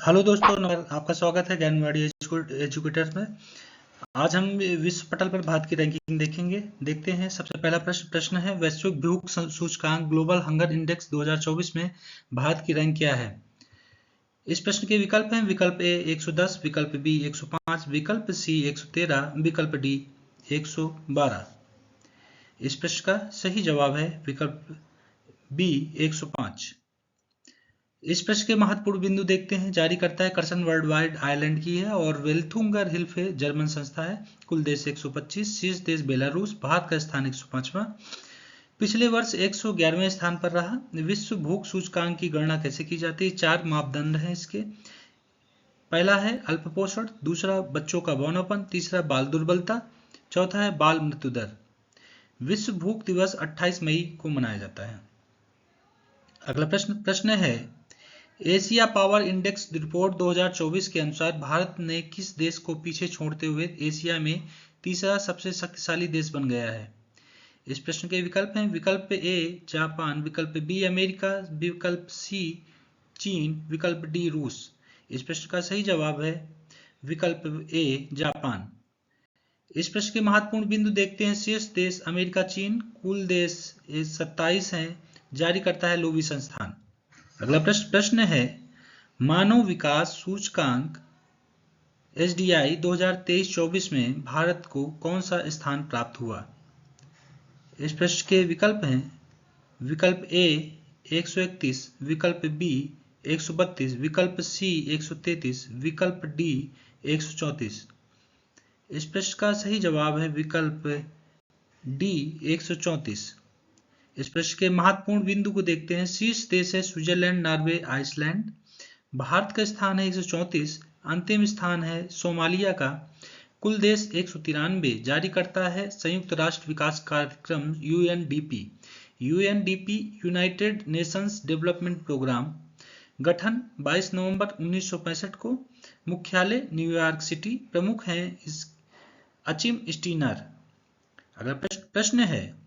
Hello दोस्तों, आपका स्वागत है ज्ञानवाड़ी एजुकेटर में। आज हम विश्व पटल पर भारत की रैंकिंग देखते हैं। सबसे पहला प्रश्न है, वैश्विक भूख सूचकांक ग्लोबल हंगर इंडेक्स 2024 में भारत की रैंक क्या है। इस प्रश्न के विकल्प हैं, विकल्प ए 110, विकल्प बी 105, विकल्प सी 113, विकल्प डी 112। इस प्रश्न का सही जवाब है विकल्प बी 105। इस प्रश्न के महत्वपूर्ण बिंदु देखते हैं। जारीकर्ता है कर्सन वर्ल्ड वाइड आयरलैंड की है और वेल्थुंगर हिल्फे जर्मन संस्था है। कुल देश 125, शीर्ष देश बेलारूस, भारत का स्थान 105वां। पिछले वर्ष 111वें स्थान पर रहा। विश्व भूख सूचकांक की गणना कैसे की जाती है। 4 मापदंड हैं इसके। पहला है अल्पपोषण, दूसरा बच्चों का बौनापन, तीसरा बाल दुर्बलता, चौथा है बाल मृत्यु दर। विश्व भूख दिवस 28 मई को मनाया जाता है। अगला प्रश्न है, एशिया पावर इंडेक्स रिपोर्ट 2024 के अनुसार भारत ने किस देश को पीछे छोड़ते हुए एशिया में तीसरा सबसे शक्तिशाली देश बन गया है। इस प्रश्न के विकल्प हैं, विकल्प ए जापान, विकल्प बी अमेरिका, विकल्प सी चीन, विकल्प डी रूस। इस प्रश्न का सही जवाब है विकल्प ए जापान। इस प्रश्न के महत्वपूर्ण बिंदु देखते हैं। शीर्ष देश अमेरिका, चीन, कुल देश 27 हैं, जारी करता है लोवी संस्थान। अगला प्रश्न है, मानव विकास सूचकांक SDI 2023-24 में भारत को कौन सा स्थान प्राप्त हुआ। इस प्रश्न के विकल्प हैं, विकल्प ए 131, विकल्प बी 132, विकल्प सी 133, विकल्प डी 134। इस प्रश्न का सही जवाब है विकल्प डी 134। इस प्रश्न के महत्वपूर्ण बिंदु को देखते हैं। शीर्ष देश है स्विट्जरलैंड, नॉर्वे, आइसलैंड। भारत का स्थान है 134, अंतिम स्थान है सोमालिया का। कुल देश 193, जारी करता है संयुक्त राष्ट्र विकास कार्यक्रम UNDP। UNDP United Nations development programme. गठन 22 नवंबर 1965 को। मुख्यालय न्यूयॉर्क सिटी। प्रमुख हैं इस अचिम स्टीनर। अगला प्रश्न है,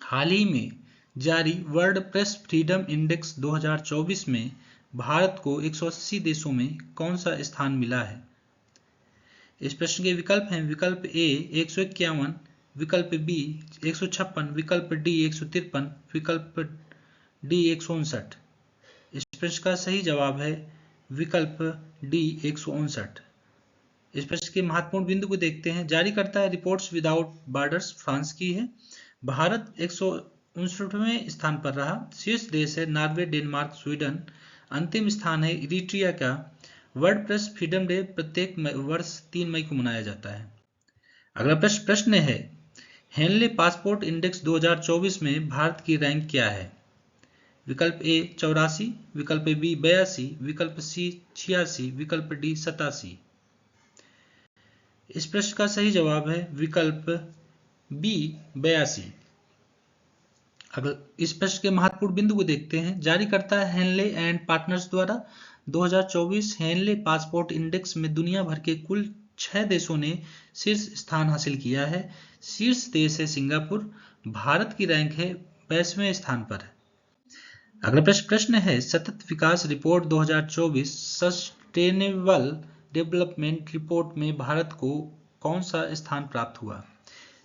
हाल ही में जारी वर्ल्ड प्रेस फ्रीडम इंडेक्स 2024 में भारत को 180 देशों में कौन सा स्थान मिला है। इस प्रश्न के विकल्प हैं, विकल्प ए 151, विकल्प बी 156, विकल्प डी 153, विकल्प डी 159। इस प्रश्न का सही जवाब है विकल्प डी 159। इस प्रश्न के महत्वपूर्ण बिंदु को देखते हैं। जारी करता है रिपोर्ट्स विदाउट बॉर्डर्स, फ्रांस की है। भारत 159वें स्थान पर रहा। शीर्ष देश है नॉर्वे, डेनमार्क, स्वीडन। अंतिम स्थान है इरिट्रिया का। वर्ल्ड प्रेस फ्रीडम डे प्रत्येक वर्ष 3 मई को मनाया जाता है। अगला प्रश्न है, हेनले पासपोर्ट इंडेक्स 2024 में भारत की रैंक क्या है। विकल्प ए 84, विकल्प बी 82, विकल्प सी 86, विकल्प डी 87। इस प्रश्न का सही जवाब है विकल्प बी 82। अगर इस प्रश्न के महत्वपूर्ण बिंदु को देखते हैं। जारी करता है हेनले एंड पार्टनर्स द्वारा 2024 हेनले पासपोर्ट इंडेक्स में दुनिया भर के कुल 6 देशों ने शीर्ष स्थान हासिल किया है। शीर्ष देश है सिंगापुर। भारत की रैंक है 22वें स्थान पर। अगला प्रश्न है, सतत विकास रिपोर्ट 2024 सस्टेनेबल डेवलपमेंट रिपोर्ट में भारत को कौन सा स्थान प्राप्त हुआ।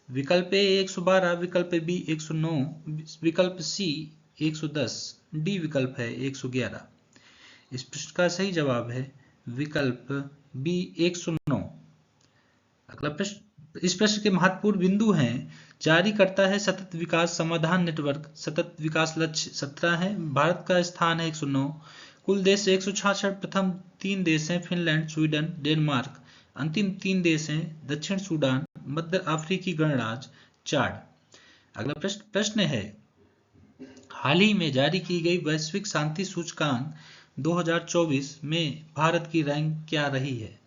विकल्प ए 112, विकल्प बी 109, विकल्प सी 110, डी विकल्प है 111। इस प्रश्न का सही जवाब है विकल्प बी 109। अगला प्रश्न, इस प्रश्न के महत्वपूर्ण बिंदु हैं। जारी करता है सतत विकास समाधान नेटवर्क। सतत विकास लक्ष्य 17 है। भारत का स्थान है 109। कुल देश 166। प्रथम 3 देश हैं फिनलैंड, स्वीडन, डेनमार्क। अंतिम 3 देश हैं दक्षिण सूडान, मध्य अफ्रीकी गणराज्य, चाड। अगला प्रश्न है, हाल ही में जारी की गई वैश्विक शांति सूचकांक 2024 में भारत की रैंक क्या रही है।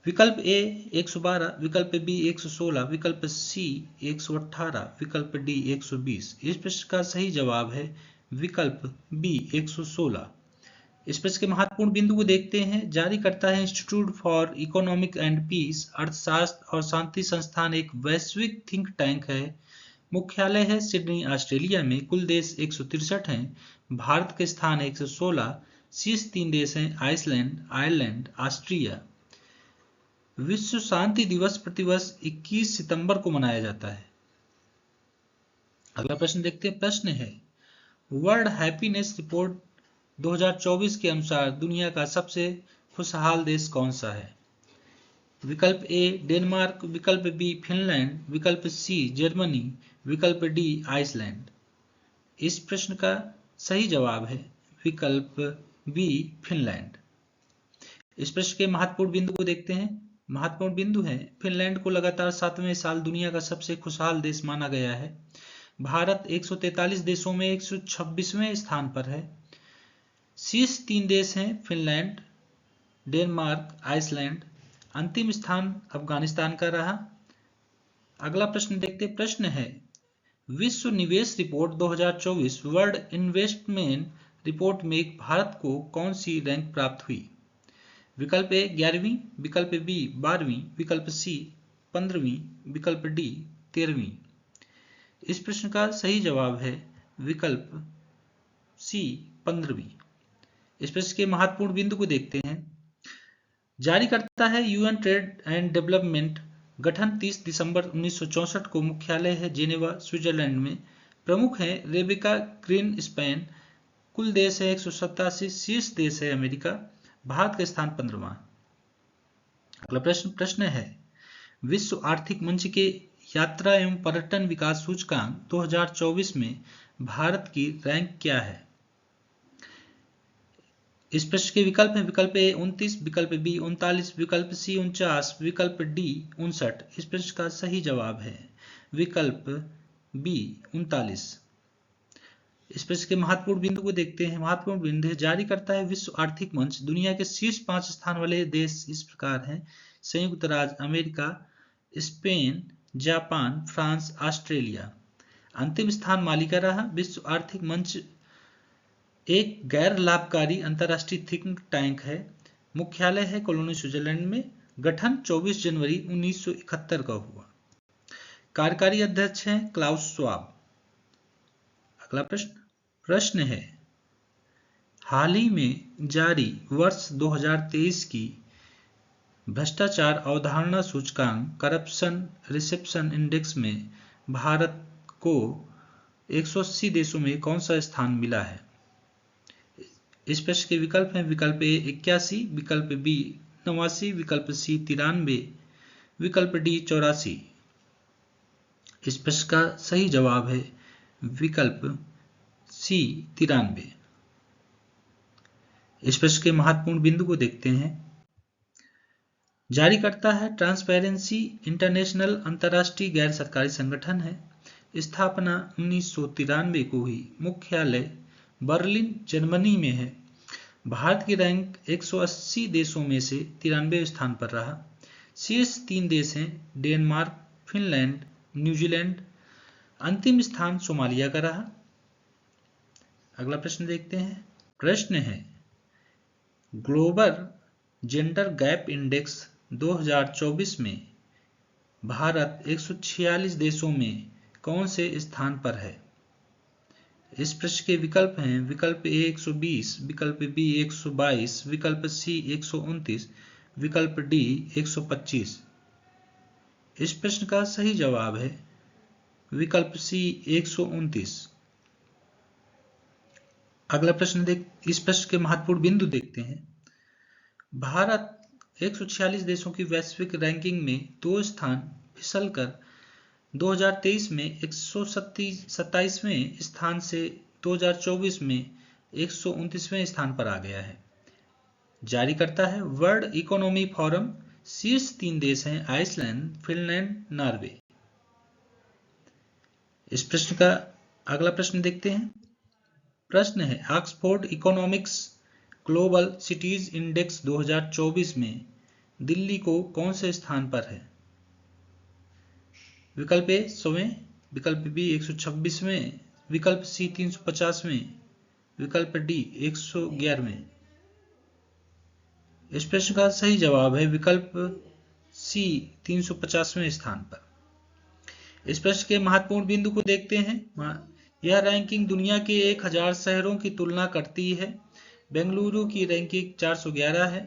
विकल्प ए 112, विकल्प बी 116, विकल्प सी 118, विकल्प डी 120। इस प्रश्न का सही जवाब है विकल्प बी 116। इस प्रश्न के महत्वपूर्ण बिंदु को देखते हैं। जारी करता है institute for economic and peace, अर्थशास्त्र और शांति संस्थान एक वैश्विक थिंक टैंक है। मुख्यालय है सिडनी, ऑस्ट्रेलिया में। कुल देश 163 हैं। भारत के स्थान है 116। शीर्ष 3 देश हैं आइसलैंड, आयरलैंड, ऑस्ट्रिया। विश्व शांति दिवस प्रतिवर्ष 21 सितंबर को मनाया जाता है। अगला प्रश्न देखते हैं। प्रश्न है वर्ल्ड हैप्पीनेस रिपोर्ट 2024 के अनुसार दुनिया का सबसे खुशहाल देश कौन सा है? विकल्प ए डेनमार्क, विकल्प बी फिनलैंड, विकल्प सी जर्मनी, विकल्प डी आइसलैंड। इस प्रश्न का सही जवाब है विकल्प बी फिनलैंड। इस प्रश्न के महत्वपूर्ण बिंदु को देखते हैं। महत्वपूर्ण बिंदु है फिनलैंड को लगातार 7वें साल दुनिया का सबसे खुशहाल देश माना गया है। भारत 143 देशों में 126वें स्थान पर है। शीर्ष 3 देश हैं फिनलैंड, डेनमार्क, आइसलैंड। अंतिम स्थान अफगानिस्तान का रहा। अगला प्रश्न देखते हैं। प्रश्न है विश्व निवेश रिपोर्ट 2024 वर्ल्ड इन्वेस्टमेंट रिपोर्ट में भारत को कौन सी रैंक प्राप्त हुई? विकल्प ए 11वीं, विकल्प बी 12वीं, विकल्प सी 15वीं, विकल्प डी 13वीं। इस प्रश्न का सही जवाब है विकल्प सी 15वीं। इस प्रश्न के महत्वपूर्ण बिंदु को देखते हैं। जारी करता है यूएन ट्रेड एंड डेवलपमेंट। गठन 30 दिसंबर 1964 को। मुख्यालय है जेनेवा, स्विट्जरलैंड में। प्रमुख है रेबेका ग्रीन स्पैन। कुल देश है 187। शीर्ष देश है अमेरिका। भारत का स्थान 15वां। अगला प्रश्न है विश्व आर्थिक मंच के यात्रा एवं पर्यटन विकास सूचकांक 2024 में भारत की रैंक क्या है? इस प्रश्न के विकल्प हैं। विकल्प ए 29, विकल्प बी 39, विकल्प सी 49, विकल्प डी 59। इस प्रश्न का सही जवाब है विकल्प बी 39। इस प्रश्न के महत्वपूर्ण बिंदु को देखते हैं। महत्वपूर्ण बिंदु है जारी करता है विश्व आर्थिक मंच। दुनिया के शीर्ष 5 स्थान वाले देश इस प्रकार हैं। संयुक्त राज्य America, Spain, Japan, France, Australia. अंतिम स्थान माली का रहा। विश्व आर्थिक मंच एक गैर लाभकारी अंतर्राष्ट्रीय थिंक टैंक है। मुख्यालय है कोलोनी, स्विट्जरलैंड में। गठन 24 जनवरी 1971 का हुआ। कार्यकारी अध्यक्ष हैं क्लाउस श्वाब। अगला प्रश्न है हाल ही में जारी वर्ष 2023 की भ्रष्टाचार अवधारणा सूचकांक करप्शन रिसेप्शन इंडेक्स में भारत को 180 देशों में कौन सा स्थान मिला है? इस प्रश्न के विकल्प हैं। विकल्प ए 81, विकल्प बी 89, विकल्प सी 93, विकल्प डी 84। इस प्रश्न का सही जवाब है विकल्प सी 93। इस प्रश्न के महत्वपूर्ण बिंदु को देखते हैं। जारी करता है ट्रांसपेरेंसी इंटरनेशनल। अंतर्राष्ट्रीय गैर सरकारी संगठन है। स्थापना 1993 को हुई। मुख्यालय बर्लिन, जर्मनी में है। भारत की रैंक 180 देशों में से 93वें स्थान पर रहा। शीर्ष 3 देश हैं डेनमार्क, फिनलैंड, न्यूजीलैंड। अंतिम स्थान सोमालिया का रहा। अगला प्रश्न देखते हैं। प्रश्न है ग्लोबल जेंडर गैप इंडेक्स 2024 में भारत 146 देशों में कौन से स्थान पर है? इस प्रश्न के विकल्प हैं। विकल्प ए 120, विकल्प बी 122, विकल्प सी 129, विकल्प डी 125। इस प्रश्न का सही जवाब है विकल्प सी 129। अगला प्रश्न इस प्रश्न के महत्वपूर्ण बिंदु देखते हैं। भारत 146 देशों की वैश्विक रैंकिंग में 2 स्थान फिसलकर 2023 में 127वें स्थान से 2024 में 129वें स्थान पर आ गया है। जारी करता है वर्ल्ड इकोनॉमी फोरम। शीर्ष 3 देश हैं आइसलैंड, फिनलैंड, नॉर्वे। इस प्रश्न का अगला प्रश्न देखते हैं। प्रश्न है Oxford economics global cities index 2024 में दिल्ली को कौन से स्थान पर है? विकल्प ए 100वें, विकल्प बी 126वें, विकल्प सी 350वें, विकल्प डी 111वें। इस प्रश्न का सही जवाब है विकल्प सी 350वें स्थान पर। इस प्रश्न के महत्वपूर्ण बिंदु को देखते हैं। यह रैंकिंग दुनिया के 1000 शहरों की तुलना करती है। बेंगलुरु की रैंकिंग 411 है।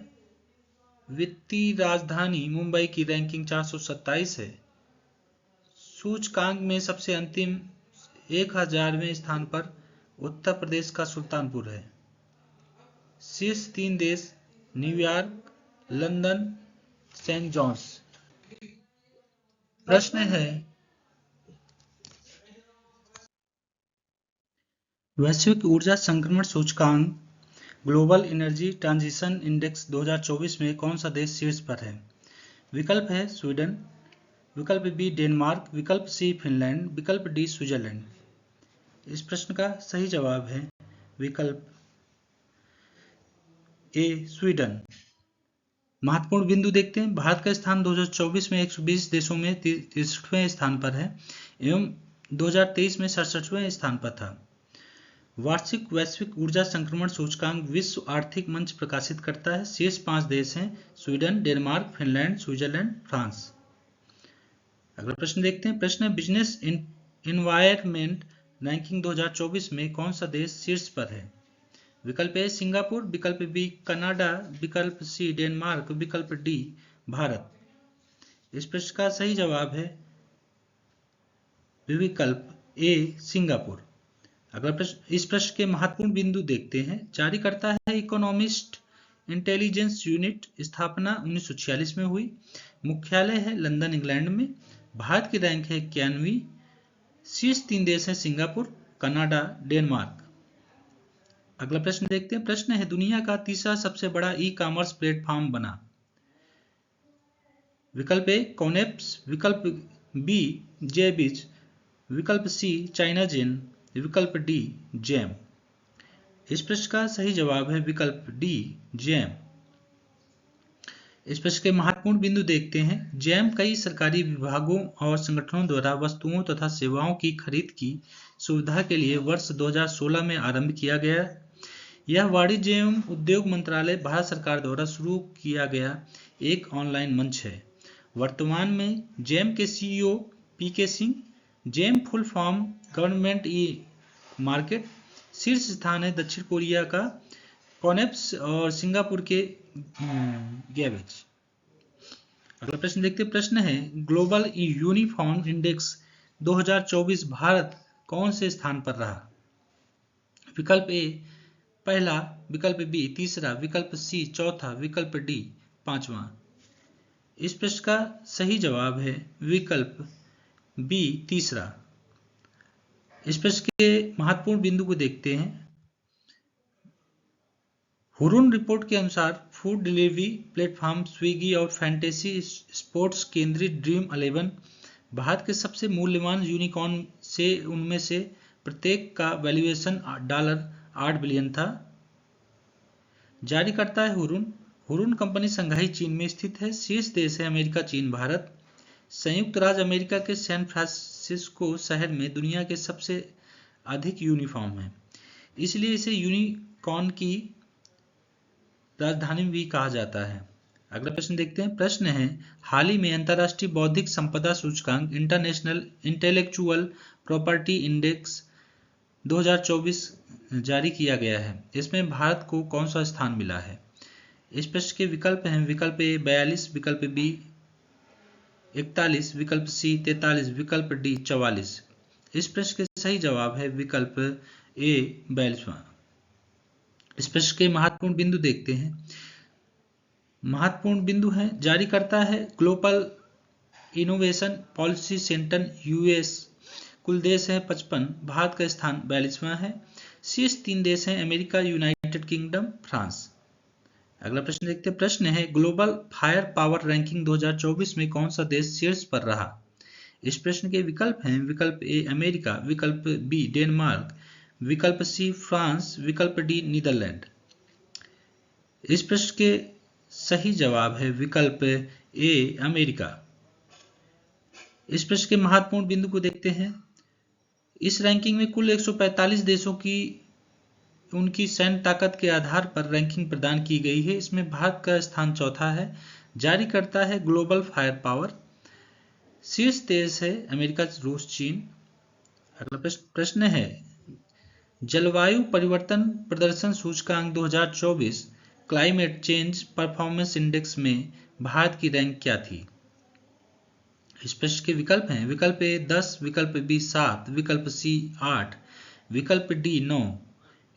वित्तीय राजधानी मुंबई की रैंकिंग 427 है। सूचकांक में सबसे अंतिम 1000वें स्थान पर उत्तर प्रदेश का सुल्तानपुर है। शीर्ष 3 देश न्यूयॉर्क, लंदन, सेंट जॉन्स। प्रश्न है, वैश्विक ऊर्जा संक्रमण सूचकांक ग्लोबल एनर्जी ट्रांजिशन इंडेक्स 2024 में कौन सा देश शीर्ष पर है? विकल्प है स्वीडन, विकल्प बी डेनमार्क, विकल्प सी फिनलैंड, विकल्प डी स्विट्जरलैंड। इस प्रश्न का सही जवाब है विकल्प ए स्वीडन। महत्वपूर्ण बिंदु देखते हैं। भारत का स्थान 2024 में 120 देशों में 63वें स्थान पर है एवं 2023 में 67वें स्थान पर था। वार्षिक वैश्विक ऊर्जा संक्रमण सूचकांक विश्व आर्थिक मंच प्रकाशित करता है। शीर्ष 5 देश हैं Sweden, Denmark, Finland, Switzerland, France. अगला प्रश्न देखते हैं। प्रश्न है, बिजनेस एनवायरनमेंट रैंकिंग 2024 में कौन सा देश शीर्ष पर है? विकल्प ए सिंगापुर, विकल्प बी कनाडा, विकल्प सी डेनमार्क, विकल्प डी भारत। इस प्रश्न का सही जवाब है विकल्प ए सिंगापुर। अगला प्रश्न, इस प्रश्न के महत्वपूर्ण बिंदु देखते हैं। जारी करता है इकोनॉमिस्ट इंटेलिजेंस यूनिट, स्थापना 1946 में हुई, मुख्यालय है लंदन इंग्लैंड में, भारत की रैंक है 91वीं, शीर्ष 3 देश हैं सिंगापुर, कनाडा, डेनमार्क। अगला प्रश्न देखते हैं। प्रश्न है, दुनिया का तीसरा सबसे बड़ा ई कॉमर्स प्लेटफॉर्म बना। विकल्प ए कॉनेप्स, विकल्प बी जेबिज, विकल्प सी चाइना जेन, विकल्प डी जैम। इस प्रश्न का सही जवाब है विकल्प डी जैम। इस प्रश्न के महत्वपूर्ण बिंदु देखते हैं। जैम कई सरकारी विभागों और संगठनों द्वारा वस्तुओं तथा सेवाओं की खरीद की सुविधा के लिए वर्ष 2016 में आरंभ किया गया। यह वाणिज्य एवं उद्योग मंत्रालय, भारत सरकार द्वारा शुरू किया गया एक ऑनलाइन मंच है। वर्तमान में जैम के CEO PK Singh. GeM full form government e market. शीर्ष स्थान है दक्षिण कोरिया का कॉनेप्स और सिंगापुर के गैबेज। अगला प्रश्न देखते हैं। प्रश्न है, ग्लोबल यूनिफॉर्म इंडेक्स 2024 भारत कौन से स्थान पर रहा? विकल्प ए पहला, विकल्प बी तीसरा, विकल्प सी चौथा, विकल्प डी पांचवा। इस प्रश्न का सही जवाब है विकल्प बी तीसरा। इस प्रश्न के महत्वपूर्ण बिंदु को देखते हैं। हुरून रिपोर्ट के अनुसार फूड डिलीवरी प्लेटफॉर्म स्विगी और फैंटेसी स्पोर्ट्स केंद्रित ड्रीम 11 भारत के सबसे मूल्यवान यूनिकॉर्न से उनमें से प्रत्येक का वैल्यूएशन $8 बिलियन था। जारी करता है हुरून। हुरून कंपनी शंघाई चीन में स्थित है। शीर्ष देश है अमेरिका, चीन, भारत। संयुक्त राज्य अमेरिका के सैन फ्रांसिस्को शहर में दुनिया के सबसे अधिक यूनिफॉर्म है, इसलिए इसे यूनिकॉर्न की राजधानी भी कहा जाता है। अगला प्रश्न देखते हैं। प्रश्न है, हाल ही में अंतर्राष्ट्रीय बौद्धिक संपदा सूचकांक इंटरनेशनल इंटेलेक्चुअल प्रॉपर्टी इंडेक्स 2024 जारी किया गया है। इसमें भारत को कौन सा स्थान मिला है? इस प्रश्न के विकल्प हैं। विकल्प ए 42, विकल्प बी 41, विकल्प सी 43, विकल्प डी 44। इस प्रश्न के सही जवाब है विकल्प ए 42वां। इस प्रश्न के महत्वपूर्ण बिंदु देखते हैं। महत्वपूर्ण बिंदु है, जारी करता है global innovation policy centre US. कुल देश है 55, भारत का स्थान 42वां है। शीर्ष 3 देश हैं अमेरिका, यूनाइटेड किंगडम, फ्रांस। अगला प्रश्न देखते हैं। प्रश्न है, ग्लोबल फायर पावर रैंकिंग 2024 में कौन सा देश शीर्ष पर रहा? इस प्रश्न के विकल्प हैं। विकल्प ए अमेरिका, विकल्प बी डेनमार्क, विकल्प सी फ्रांस, विकल्प डी नीदरलैंड। इस प्रश्न के सही जवाब है विकल्प ए अमेरिका। इस प्रश्न के महत्वपूर्ण बिंदु को देखते हैं। इस रैंकिंग में कुल 145 देशों की उनकी सैन्य ताकत के आधार पर रैंकिंग प्रदान की गई है। इसमें भारत का स्थान चौथा है। जारी करता है ग्लोबल फायर पावर। शीर्ष देश है अमेरिका, रूस, चीन। अगला प्रश्न है, जलवायु परिवर्तन प्रदर्शन सूचकांक 2024 क्लाइमेट चेंज परफॉर्मेंस इंडेक्स में भारत की रैंक क्या थी? इस प्रश्न के विकल्प हैं, विकल्प ए 10, विकल्प बी 7, विकल्प सी 8, विकल्प डी 9।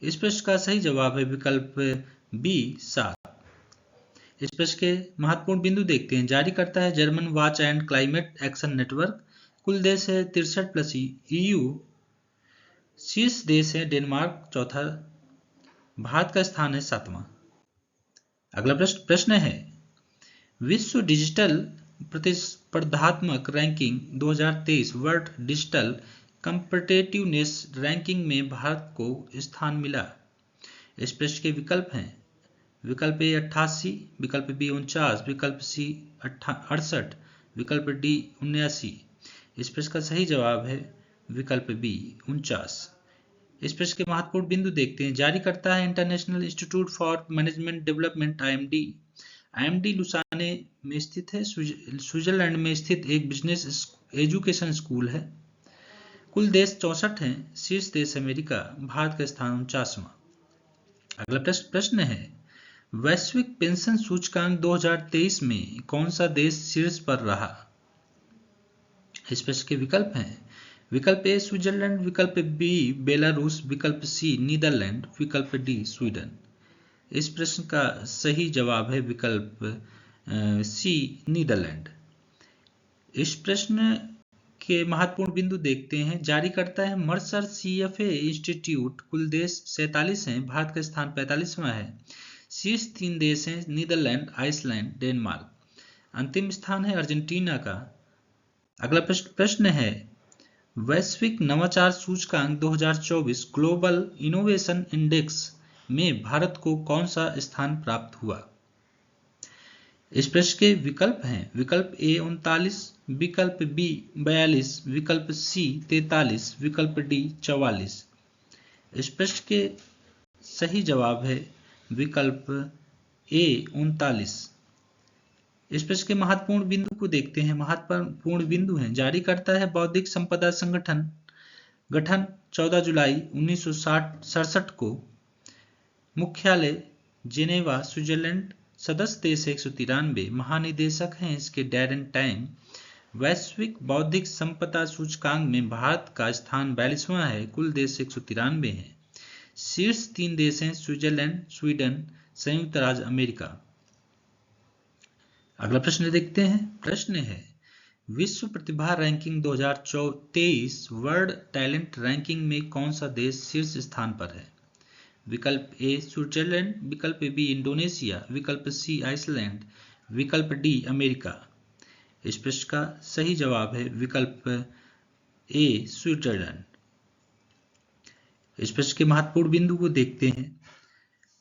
इस प्रश्न का सही जवाब है विकल्प बी 7। इस प्रश्न के महत्वपूर्ण बिंदु देखते हैं। जारी करता है German watch and climate action network. कुल देश है 63 प्लस EU। शीर्ष देश है डेनमार्क, चौथा। भारत का स्थान है 7वां। अगला प्रश्न है विश्व डिजिटल प्रतिस्पर्धात्मक ranking 2023 world digital competitiveness ranking में भारत को स्थान मिला। इस प्रश्न के विकल्प हैं, विकल्प ए 88, विकल्प बी 49, विकल्प सी 68, विकल्प डी 79। इस प्रश्न का सही जवाब है विकल्प बी 49। इस प्रश्न के महत्वपूर्ण बिंदु देखते हैं। जारी करता है international institute for management development IMD। IMD Lausanne में स्थित है, स्विट्जरलैंड में स्थित एक बिजनेस एजुकेशन स्कूल है। कुल देश 64 हैं, शीर्ष देश अमेरिका, भारत का स्थान 49वां। अगला प्रश्न है वैश्विक पेंशन सूचकांक 2023 में कौन सा देश शीर्ष पर रहा? इस प्रश्न के विकल्प हैं, विकल्प ए स्विट्जरलैंड, विकल्प बी बेलारूस, विकल्प सी नीदरलैंड, विकल्प डी स्वीडन। इस प्रश्न का सही जवाब है विकल्प सी नीदरलैंड। इस प्रश्न के महत्वपूर्ण बिंदु देखते हैं। जारी करता है मर्सर CFA इंस्टीट्यूट। कुल देश 47 हैं, भारत का स्थान 45वां है। शीर्ष 3 देश हैं नीदरलैंड, आइसलैंड, डेनमार्क। अंतिम स्थान है अर्जेंटीना का। अगला प्रश्न है वैश्विक नवाचार सूचकांक 2024 ग्लोबल इनोवेशन इंडेक्स में भारत को कौन सा स्थान प्राप्त हुआ? इस प्रश्न के विकल्प हैं, विकल्प ए 39, विकल्प बी 42, विकल्प सी 43, विकल्प डी 44। इस प्रश्न के सही जवाब है विकल्प ए 39। इस प्रश्न के महत्वपूर्ण बिंदु को देखते हैं। महत्वपूर्ण बिंदु हैं, जारी करता है बौद्धिक संपदा संगठन गठन 14 जुलाई 1967 को। मुख्यालय जेनेवा, स्विट्जरलैंड। सदस्य देश 193। महानिदेशक हैं इसके डैरेन टैंग। वैश्विक बौद्धिक संपदा सूचकांक में भारत का स्थान 42वां है। कुल देश 193 हैं। शीर्ष 3 देश हैं स्विट्जरलैंड, स्वीडन, संयुक्त राज्य अमेरिका। अगला प्रश्न देखते हैं। प्रश्न है विश्व प्रतिभा रैंकिंग 2023 वर्ल्ड टैलेंट रैंकिंग में कौन सा देश शीर्ष स्थान पर है? विकल्प ए स्विट्जरलैंड, विकल्प बी इंडोनेशिया, विकल्प सी आइसलैंड, विकल्प डी अमेरिका। इस प्रश्न का सही जवाब है विकल्प ए स्विट्जरलैंड। इस प्रश्न के महत्वपूर्ण बिंदु को देखते हैं।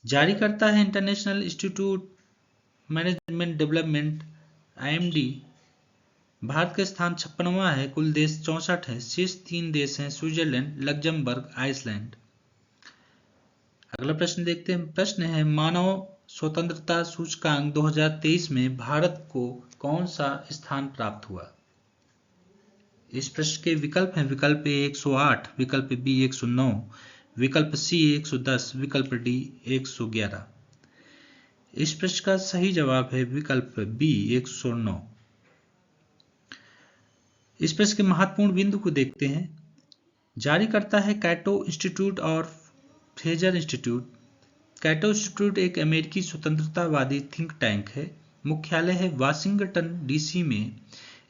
जारी करता है international institute management development IMD। Bharat का स्थान 56वां है। कुल देश 64 है। शीर्ष 3 देश हैं स्विट्जरलैंड, लग्जमबर्ग, आइसलैंड। अगला प्रश्न देखते हैं। प्रश्न है मानव स्वतंत्रता सूचकांक 2023 में भारत को कौन सा स्थान प्राप्त हुआ? इस प्रश्न के विकल्प हैं, विकल्प ए 108, विकल्प बी 109, विकल्प सी 110, विकल्प डी 111। इस प्रश्न का सही जवाब है विकल्प बी 109। इस प्रश्न के महत्वपूर्ण बिंदु को देखते हैं। जारी करता है कैटो इंस्टीट्यूट और फ्रेजर इंस्टीट्यूट। कैटो इंस्टीट्यूट एक अमेरिकी स्वतंत्रतावादी थिंक टैंक है। मुख्यालय है वाशिंगटन DC में।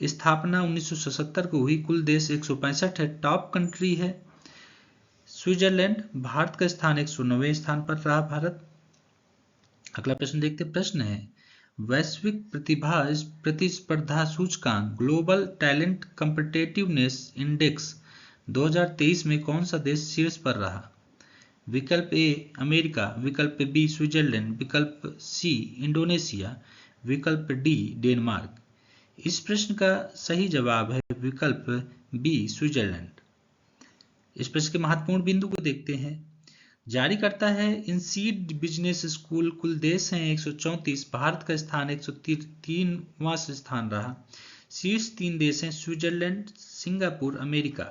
स्थापना 1977 को हुई। कुल देश 165 है। टॉप कंट्री है स्विट्जरलैंड। भारत का स्थान 109वें स्थान पर रहा भारत। अगला प्रश्न देखते हैं। प्रश्न है वैश्विक प्रतिभा प्रतिस्पर्धा सूचकांक ग्लोबल टैलेंट कम्पिटिटिवनेस इंडेक्स 2023 में कौन सा देश शीर्ष पर रहा? विकल्प ए अमेरिका, विकल्प बी स्विट्जरलैंड, विकल्प सी इंडोनेशिया, विकल्प डी डेनमार्क। इस प्रश्न का सही जवाब है विकल्प बी स्विट्जरलैंड। इस प्रश्न के महत्वपूर्ण बिंदु को देखते हैं। जारी करता है इंसीड बिजनेस स्कूल। कुल देश हैं 134। भारत का स्थान 103वां स्थान रहा। शीर्ष 3 देश हैं स्विट्जरलैंड, सिंगापुर, अमेरिका।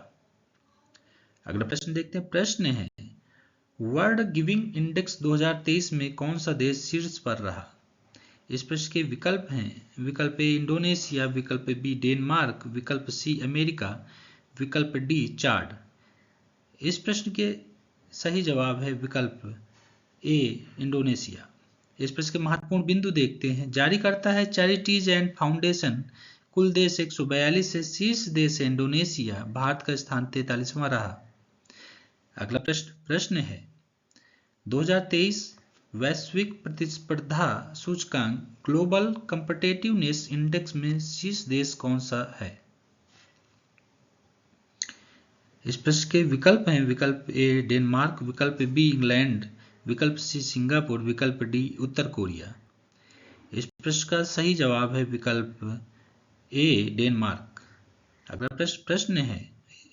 अगला प्रश्न देखते हैं। प्रश्न है वर्ल्ड गिविंग इंडेक्स 2023 में कौन सा देश शीर्ष पर रहा? इस प्रश्न के विकल्प हैं विकल्प ए इंडोनेशिया, विकल्प बी डेनमार्क, विकल्प सी अमेरिका, विकल्प डी चाड। इस प्रश्न के सही जवाब है विकल्प ए इंडोनेशिया। इस प्रश्न के महत्वपूर्ण बिंदु देखते हैं। जारी करता है चैरिटीज एंड फाउंडेशन, कुल देश 142 से शीर्ष देश है इंडोनेशिया, भारत का स्थान 43वां रहा। अगला प्रश्न है 2023 वैश्विक प्रतिस्पर्धा सूचकांक ग्लोबल कम्पिटिटिवनेस इंडेक्स में शीर्ष देश कौन सा है? इस प्रश्न के विकल्प हैं विकल्प ए डेनमार्क, विकल्प बी इंग्लैंड, विकल्प सी सिंगापुर, विकल्प डी उत्तर कोरिया। इस प्रश्न का सही जवाब है विकल्प ए डेनमार्क। अगला प्रश्न है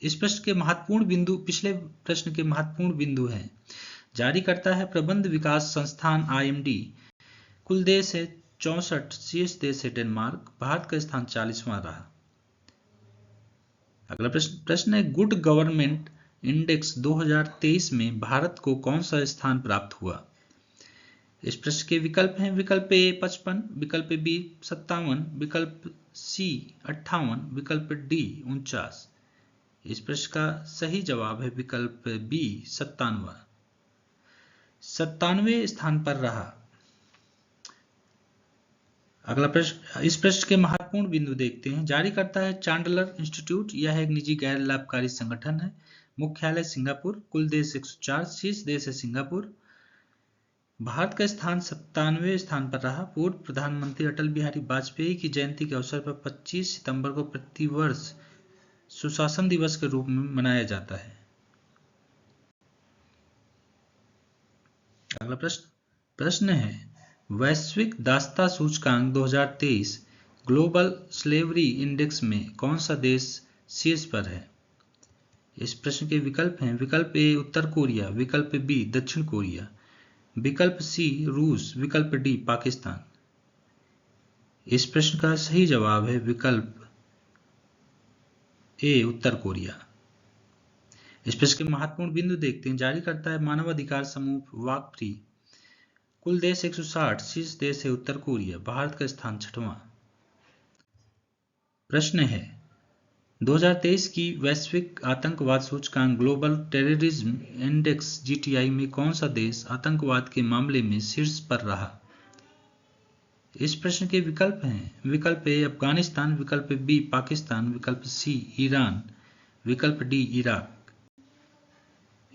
इस प्रश्न के महत्वपूर्ण बिंदु पिछले प्रश्न के महत्वपूर्ण बिंदु हैं। जारी करता है प्रबंध विकास संस्थान IMD, कुल देश है 64, शीर्ष देश है डेनमार्क, भारत का स्थान 40वां रहा। अगला प्रश्न है गुड गवर्नमेंट इंडेक्स 2023 में भारत को कौन सा स्थान प्राप्त हुआ? इस प्रश्न के विकल्प हैं विकल्प ए 55, विकल्प बी 57, विकल्प सी 58, विकल्प डी 49। इस प्रश्न का सही जवाब है विकल्प बी 97वें स्थान पर रहा। अगला प्रश्न इस प्रश्न के महत्वपूर्ण बिंदु देखते हैं। जारी करता है चांडलर इंस्टीट्यूट, यह एक निजी गैर लाभकारी संगठन है, मुख्यालय सिंगापुर, कुल देश 104, शीर्ष देश है सिंगापुर, भारत का स्थान 97वें स्थान पर रहा। पूर्व प्रधानमंत्री अटल बिहारी वाजपेयी की जयंती के अवसर पर 25 सितंबर को प्रतिवर्ष सुशासन दिवस के रूप में मनाया जाता है। अगला प्रश्न है वैश्विक दासता सूचकांक 2023 ग्लोबल स्लेवरी इंडेक्स में कौन सा देश शीर्ष पर है? इस प्रश्न के विकल्प हैं विकल्प ए उत्तर कोरिया, विकल्प बी दक्षिण कोरिया, विकल्प सी रूस, विकल्प डी पाकिस्तान। इस प्रश्न का सही जवाब है विकल्प ए उत्तर कोरिया। इस प्रश्न के महत्वपूर्ण बिंदु देखते हैं। जारी करता है मानवाधिकार समूह वॉक फ्री, कुल देश 160, शीर्ष देश है उत्तर कोरिया, भारत का स्थान 6वां। प्रश्न है 2023 की वैश्विक आतंकवाद सूचकांक ग्लोबल टेररिज्म इंडेक्स GTI में कौन सा देश आतंकवाद के मामले में शीर्ष पर रहा? इस प्रश्न के विकल्प हैं विकल्प ए अफगानिस्तान, विकल्प बी पाकिस्तान, विकल्प सी ईरान, विकल्प डी इराक।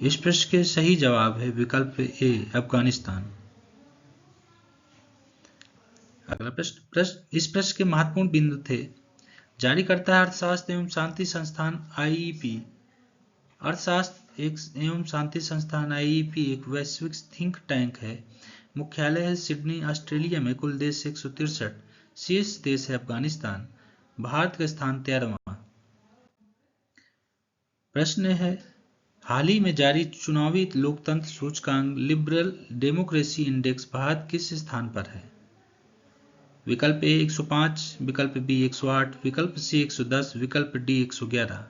इस प्रश्न के सही जवाब है विकल्प ए अफगानिस्तान। अगला प्रश्न इस प्रश्न के महत्वपूर्ण बिंदु थे। जारी करता है अर्थशास्त्र एवं शांति संस्थान IEP। अर्थशास्त्र एवं शांति संस्थान IEP एक वैश्विक थिंक टैंक है, मुख्यालय है सिडनी ऑस्ट्रेलिया में, कुल देश 163, शीर्ष देश है अफगानिस्तान, भारत का स्थान 13वां। प्रश्न है हाल ही में जारी चुनावी लोकतंत्र सूचकांक लिबरल डेमोक्रेसी इंडेक्स भारत किस स्थान पर है? विकल्प ए 105, विकल्प बी 108, विकल्प सी 110, विकल्प डी 111।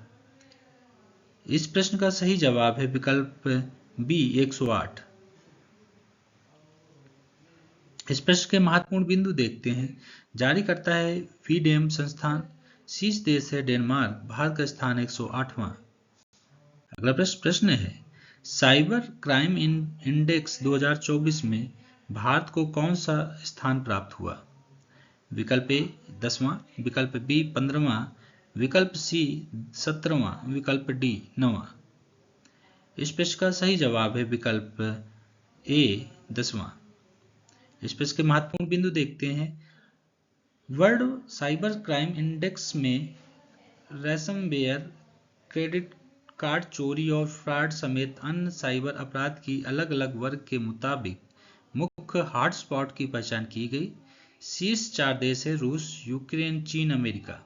इस प्रश्न का सही जवाब है विकल्प बी 108। इस प्रश्न के महत्वपूर्ण बिंदु देखते हैं। जारी करता है फीडेम संस्थान, शीर्ष देश है डेनमार्क, भारत का स्थान 108वां। अगला प्रश्न है साइबर क्राइम इंडेक्स 2024 में भारत को कौन सा स्थान प्राप्त हुआ? विकल्प ए 10वां, विकल्प बी 15वां, विकल्प सी 17वां, विकल्प डी 9वां। इस प्रश्न का सही जवाब है विकल्प ए 10वां। इस प्रश्न के महत्वपूर्ण बिंदु देखते हैं। वर्ल्ड साइबर क्राइम इंडेक्स में रैंसमवेयर, क्रेडिट कार्ड चोरी और फ्रॉड समेत अन्य साइबर अपराध की अलग अलग वर्ग के मुताबिक मुख्य हॉटस्पॉट की पहचान की गई। शीर्ष 4 देश है रूस, यूक्रेन, चीन, अमेरिका।